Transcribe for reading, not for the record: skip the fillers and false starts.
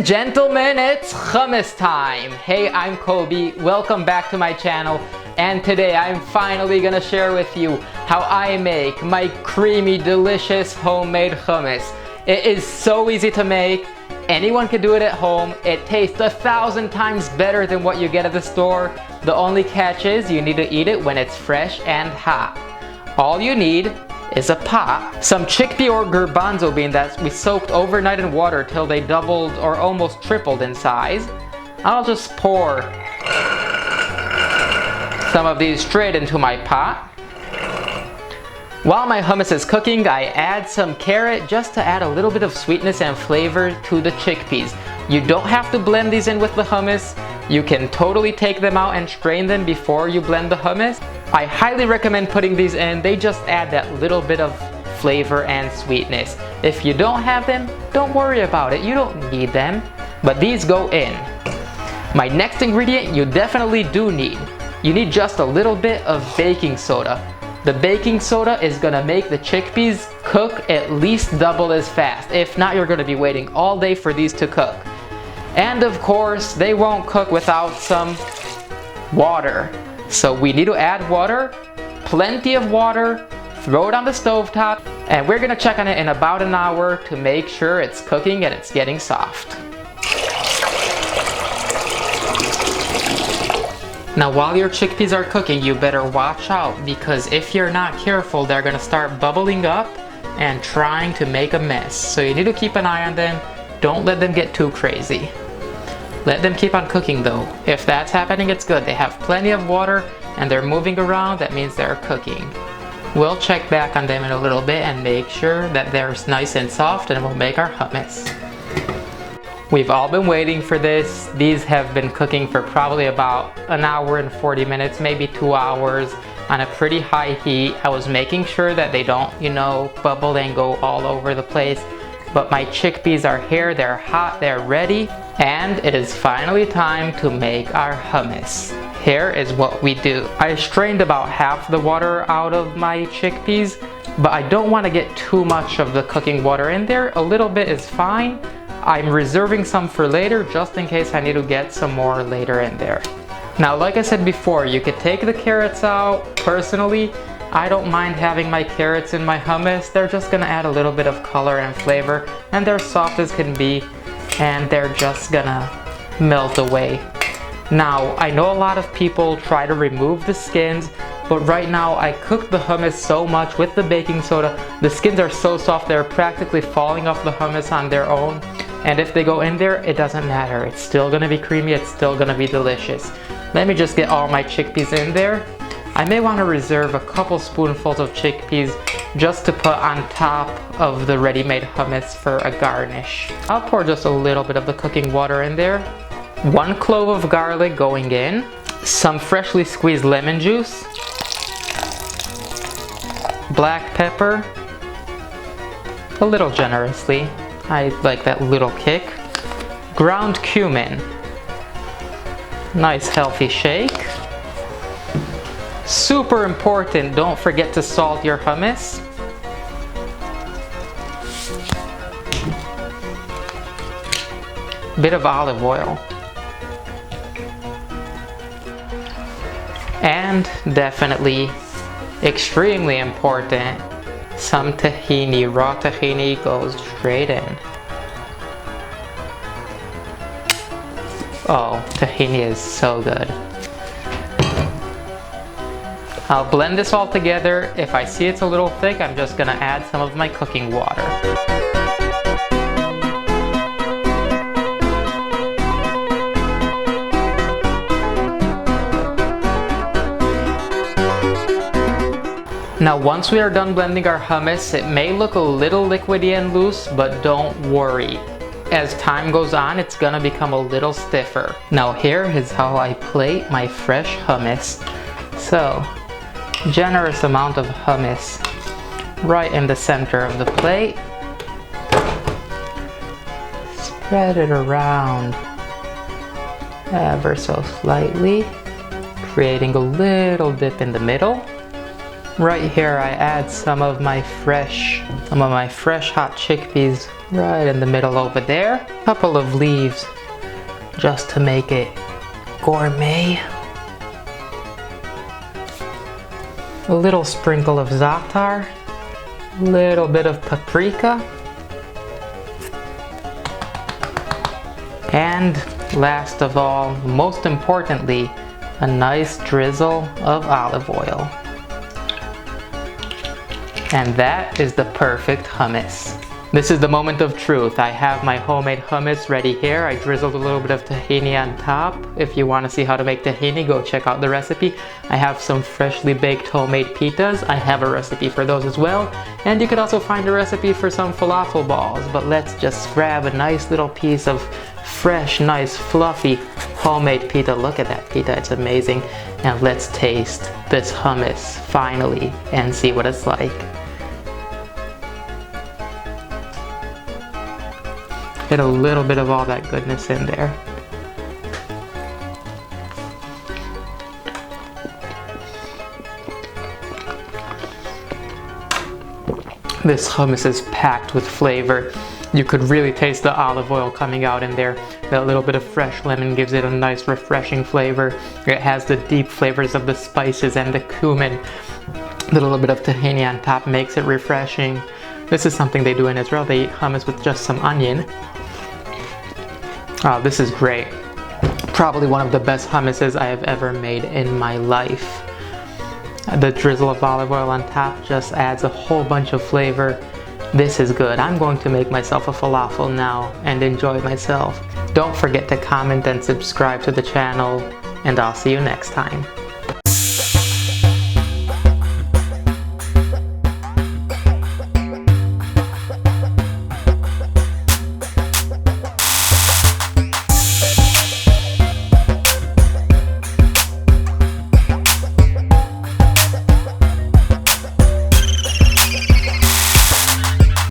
and gentlemen, it's hummus time. Hey, I'm Kobe. Welcome back to my channel. And today I'm finally gonna share with you how I make my creamy, delicious homemade hummus. It is so easy to make. Anyone can do it at home. It tastes 1,000 times better than what you get at the store. The only catch is you need to eat it when it's fresh and hot. All you need is a pot, some chickpea or garbanzo bean that we soaked overnight in water till they doubled or almost tripled in size. I'll just pour some of these straight into my pot. While my hummus is cooking, I add some carrot just to add a little bit of sweetness and flavor to the chickpeas. You don't have to blend these in with the hummus. You can totally take them out and strain them before you blend the hummus. I highly recommend putting these in. They just add that little bit of flavor and sweetness. If you don't have them, don't worry about it. You don't need them, but these go in. My next ingredient you definitely do need. You need just a little bit of baking soda. The baking soda is gonna make the chickpeas cook at least double as fast. If not, you're gonna be waiting all day for these to cook. And of course, they won't cook without some water. So we need to add water, plenty of water, throw it on the stovetop, and we're gonna check on it in about an hour to make sure it's cooking and it's getting soft. Now while your chickpeas are cooking, you better watch out, because if you're not careful, they're gonna start bubbling up and trying to make a mess. So you need to keep an eye on them. Don't let them get too crazy. Let them keep on cooking though. If that's happening, it's good. They have plenty of water and they're moving around. That means they're cooking. We'll check back on them in a little bit and make sure that they're nice and soft, and we'll make our hummus. We've all been waiting for this. These have been cooking for probably about an hour and 40 minutes, maybe 2 hours on a pretty high heat. I was making sure that they don't, bubble and go all over the place. But my chickpeas are here, they're hot, they're ready, and it is finally time to make our hummus. Here is what we do. I strained about half the water out of my chickpeas, but I don't want to get too much of the cooking water in there. A little bit is fine. I'm reserving some for later just in case I need to get some more later in there. Now, like I said before, you could take the carrots out. Personally, I don't mind having my carrots in my hummus. They're just gonna add a little bit of color and flavor, and they're soft as can be, and they're just gonna melt away. Now, I know a lot of people try to remove the skins, but right now I cooked the hummus so much with the baking soda, the skins are so soft they're practically falling off the hummus on their own. And if they go in there, it doesn't matter. It's still gonna be creamy, it's still gonna be delicious. Let me just get all my chickpeas in there. I may want to reserve a couple spoonfuls of chickpeas just to put on top of the ready-made hummus for a garnish. I'll pour just a little bit of the cooking water in there. 1 clove of garlic going in. Some freshly squeezed lemon juice. Black pepper. A little generously. I like that little kick. Ground cumin. Nice healthy shake. Super important, don't forget to salt your hummus. Bit of olive oil. And definitely, extremely important, some tahini. Raw tahini goes straight in. Oh, tahini is so good. I'll blend this all together. If I see it's a little thick, I'm just gonna add some of my cooking water. Now, once we are done blending our hummus, it may look a little liquidy and loose, but don't worry. As time goes on, it's gonna become a little stiffer. Now, here is how I plate my fresh hummus. So, generous amount of hummus right in the center of the plate. Spread it around ever so slightly, creating a little dip in the middle. Right here I add some of my fresh hot chickpeas right in the middle over there. Couple of leaves just to make it gourmet. A little sprinkle of za'atar, a little bit of paprika, and last of all, most importantly, a nice drizzle of olive oil. And that is the perfect hummus. This is the moment of truth. I have my homemade hummus ready here. I drizzled a little bit of tahini on top. If you want to see how to make tahini, go check out the recipe. I have some freshly baked homemade pitas. I have a recipe for those as well. And you could also find a recipe for some falafel balls. But let's just grab a nice little piece of fresh, nice, fluffy homemade pita. Look at that pita, it's amazing. And let's taste this hummus finally and see what it's like. Get a little bit of all that goodness in there. This hummus is packed with flavor. You could really taste the olive oil coming out in there. That little bit of fresh lemon gives it a nice refreshing flavor. It has the deep flavors of the spices and the cumin. The little bit of tahini on top makes it refreshing. This is something they do in Israel. They eat hummus with just some onion. Oh, this is great. Probably one of the best hummuses I have ever made in my life. The drizzle of olive oil on top just adds a whole bunch of flavor. This is good. I'm going to make myself a falafel now and enjoy myself. Don't forget to comment and subscribe to the channel, and I'll see you next time.